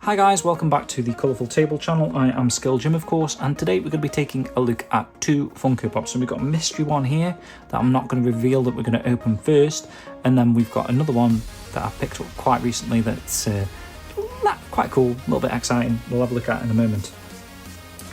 Hi guys, welcome back to the Colourful Table channel. I am Skill Jim, of course, and today we're going to be taking a look at two Funko Pops. So we've got a mystery one here that I'm not going to reveal, that we're going to open first, and then we've got another one that I picked up quite recently that's quite cool, a little bit exciting. We'll have a look at in a moment.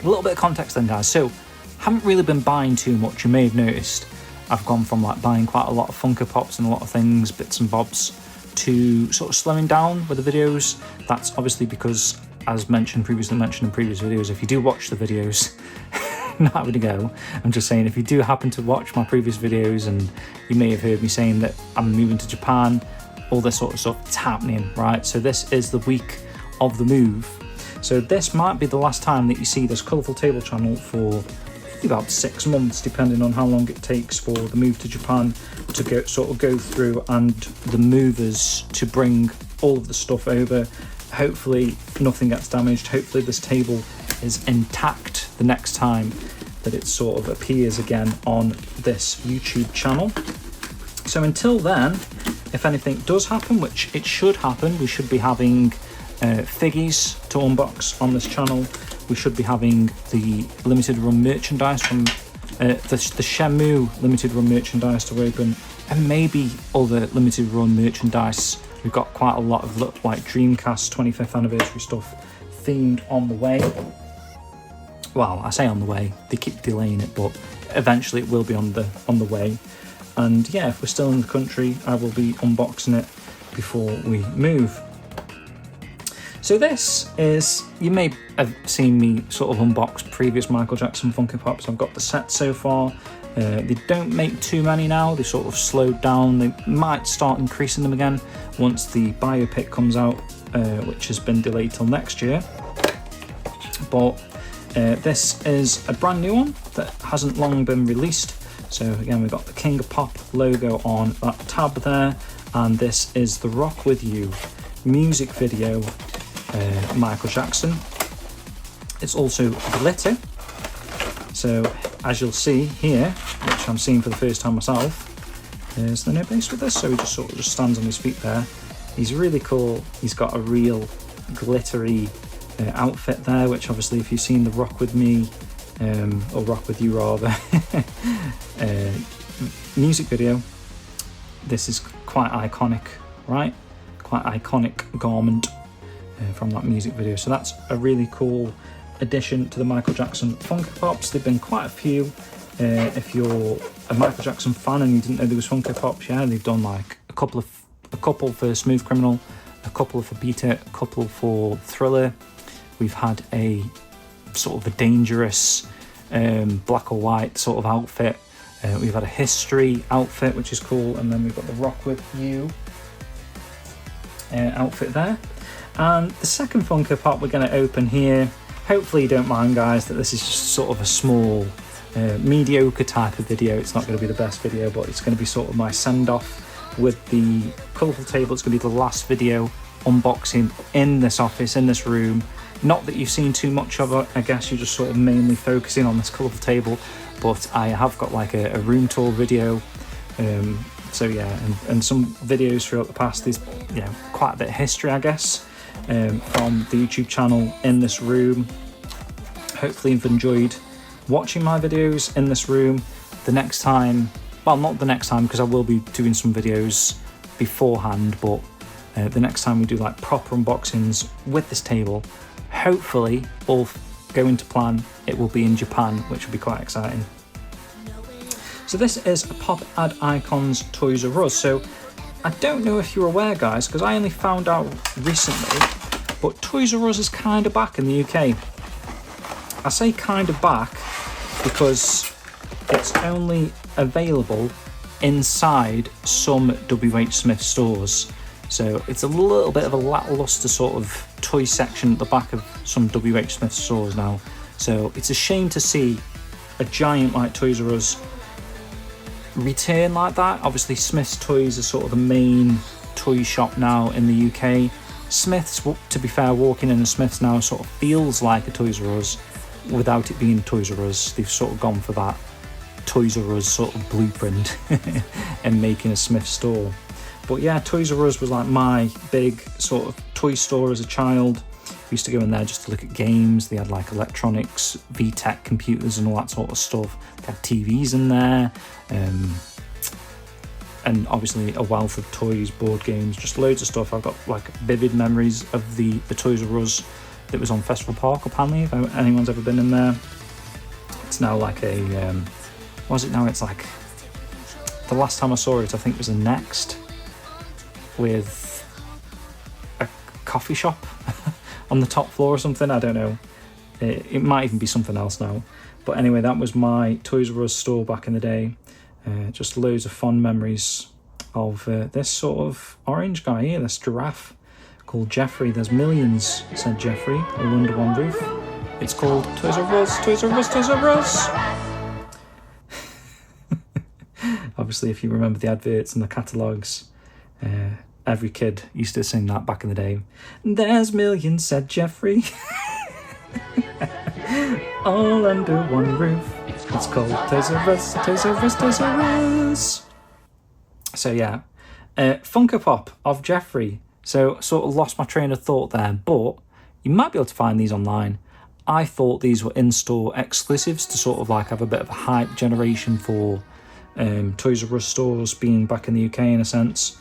A little bit of context then, guys. So, haven't really been buying too much. You may have noticed I've gone from like buying quite a lot of Funko Pops and a lot of things, bits and bobs, to sort of slowing down with the videos. That's obviously because, as previously mentioned in previous videos, if you do watch the videos, not having a go, I'm just saying, if you do happen to watch my previous videos, and you may have heard me saying that I'm moving to Japan, all this sort of stuff, it's happening, right? So this is the week of the move. So this might be the last time that you see this Colourful Table channel for about 6 months, depending on how long it takes for the move to Japan to go through, and the movers to bring all of the stuff over. Hopefully nothing gets damaged. Hopefully this table is intact the next time that it sort of appears again on this YouTube channel. So until then, if anything does happen, which it should happen, we should be having figgies to unbox on this channel. We should be having the limited run merchandise from the Shenmue limited run merchandise to open, and maybe other limited run merchandise. We've got quite a lot of like Dreamcast 25th anniversary stuff themed on the way. Well, I say on the way, they keep delaying it, but eventually it will be on the way. And yeah, if we're still in the country, I will be unboxing it before we move. So this is, you may have seen me sort of unbox previous Michael Jackson Funko Pops. I've got the set so far. They don't make too many now. They sort of slowed down. They might start increasing them again once the biopic comes out, which has been delayed till next year. But this is a brand new one that hasn't long been released. So again, we've got the King of Pop logo on that tab there, and this is the Rock With You music video, Michael Jackson. It's also glitter. So as you'll see here, which I'm seeing for the first time myself, there's the no base with this. So he just sort of just stands on his feet there. He's really cool. He's got a real glittery outfit there, which obviously if you've seen the Rock With Me, or Rock With You rather, music video, this is quite iconic, right? Quite iconic garment from that music video. So that's a really cool addition to the Michael Jackson Funko Pops. There've been quite a few. If you're a Michael Jackson fan and you didn't know there was Funko Pops, yeah, they've done like a couple for Smooth Criminal, a couple for Beat It, a couple for Thriller. We've had a sort of a dangerous black or white sort of outfit. We've had a history outfit, which is cool, and then we've got the Rock With You outfit there. And the second Funko Pop we're going to open here, hopefully you don't mind, guys, that this is just sort of a small mediocre type of video. It's not going to be the best video, but it's going to be sort of my send-off with the Colourful Table. It's going to be the last video unboxing in this office, in this room. Not that you've seen too much of it, I guess you're just sort of mainly focusing on this Colourful Table, but I have got like a room tour video. So yeah, and some videos throughout the past. There's quite a bit of history, I guess, from the YouTube channel in this room. Hopefully you've enjoyed watching my videos in this room. The next time, well, not the next time, because I will be doing some videos beforehand, but the next time we do like proper unboxings with this table, hopefully all going to plan, it will be in Japan, which will be quite exciting. So this is a Pop Ad Icons Toys R Us. So I don't know if you're aware, guys, because I only found out recently, but Toys R Us is kind of back in the UK. I say kind of back because it's only available inside some WH Smith stores. So it's a little bit of a lackluster sort of toy section at the back of some WH Smith stores now. So it's a shame to see a giant like Toys R Us return like that. Obviously Smith's Toys are sort of the main toy shop now in the UK. Smith's, to be fair, walking in a Smith's now sort of feels like a Toys R Us without it being Toys R Us. They've sort of gone for that Toys R Us sort of blueprint and making a Smith store. But yeah, Toys R Us was like my big sort of toy store as a child. We used to go in there just to look at games. They had like electronics, VTech computers and all that sort of stuff. They had TVs in there, and obviously a wealth of toys, board games, just loads of stuff. I've got like vivid memories of the Toys R Us that was on Festival Park up Hanley, if anyone's ever been in there. It's now like a, what is it now? It's like, the last time I saw it, I think was a Next with a coffee shop on the top floor or something. I don't know. It might even be something else now. But anyway, that was my Toys R Us store back in the day. Just loads of fond memories of this sort of orange guy here, this giraffe called Geoffrey. There's millions, said Geoffrey, all under one roof. It's called Toys R Us, Toys R Us, Toys R Us. Obviously, if you remember the adverts and the catalogues, every kid used to sing that back in the day. There's millions, said Geoffrey. All under one roof. It's called Toys R Us, Toys R Us, Toys R Us. So yeah, Funko Pop of Geoffrey. So sort of lost my train of thought there, but you might be able to find these online. I thought these were in-store exclusives to sort of like have a bit of a hype generation for Toys R Us stores being back in the UK in a sense.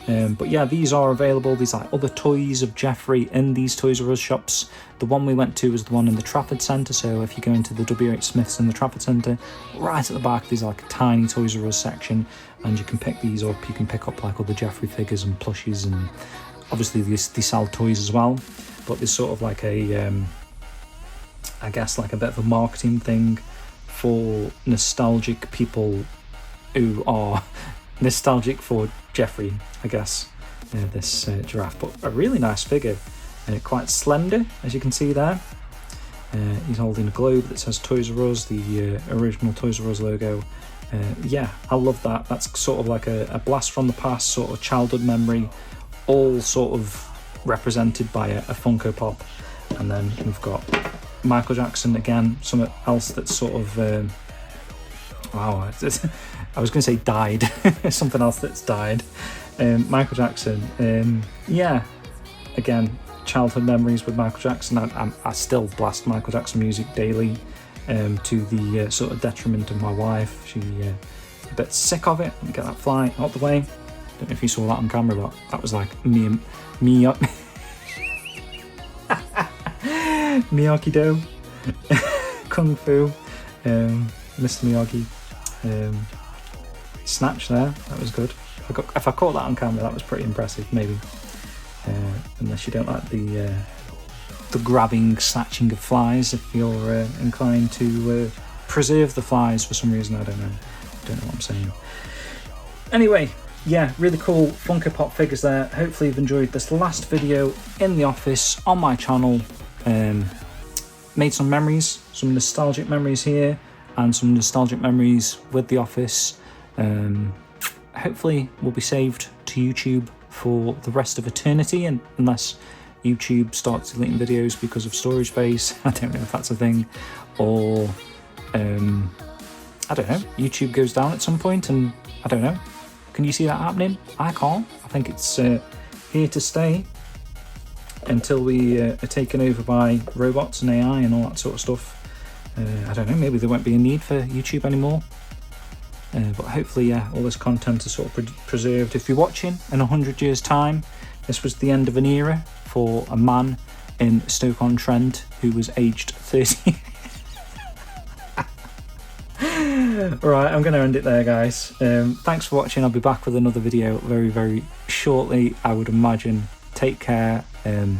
But yeah, these are available. These are other toys of Geoffrey in these Toys R Us shops. The one we went to was the one in the Trafford Centre, so if you go into the WH Smiths in the Trafford Centre, right at the back there's like a tiny Toys R Us section, and you can pick these up. You can pick up like other Geoffrey figures and plushies, and obviously they sell toys as well. But there's sort of like a, I guess like a bit of a marketing thing for nostalgic people who are nostalgic for Geoffrey, I guess, this giraffe. But a really nice figure, quite slender, as you can see there. He's holding a globe that says Toys R Us, the original Toys R Us logo. Yeah, I love that. That's sort of like a blast from the past, sort of childhood memory, all sort of represented by a Funko Pop. And then we've got Michael Jackson again, something else that's sort of, wow, I was going to say died, something else that's died. Michael Jackson, yeah, again, childhood memories with Michael Jackson. I still blast Michael Jackson music daily, to the sort of detriment of my wife. She a bit sick of it. Let me get that fly out the way. Don't know if you saw that on camera, but that was like me Miyagi-Do, Kung Fu, Mr. Miyagi, Snatch there, that was good. If I caught that on camera, that was pretty impressive, maybe. Unless you don't like the grabbing, snatching of flies, if you're inclined to preserve the flies for some reason, I don't know what I'm saying. Anyway, yeah, really cool Funko Pop figures there. Hopefully you've enjoyed this last video in the office on my channel. Made some memories, some nostalgic memories here, and some nostalgic memories with the office. Hopefully will be saved to YouTube for the rest of eternity, and unless YouTube starts deleting videos because of storage space. I don't know if that's a thing, or I don't know, YouTube goes down at some point, and I don't know. Can you see that happening? I can't. I think it's here to stay until we are taken over by robots and AI and all that sort of stuff. I don't know, maybe there won't be a need for YouTube anymore. But hopefully, yeah, all this content is sort of preserved. If you're watching in 100 years' time, this was the end of an era for a man in Stoke-on-Trent who was aged 30. Right, I'm going to end it there, guys. Thanks for watching. I'll be back with another video very, very shortly, I would imagine. Take care.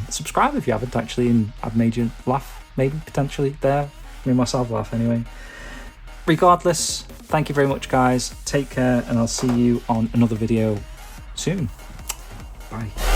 Subscribe if you haven't, actually, and I've made you laugh, maybe, potentially, there. Made myself laugh, anyway. Regardless, thank you very much, guys. Take care, and I'll see you on another video soon. Bye.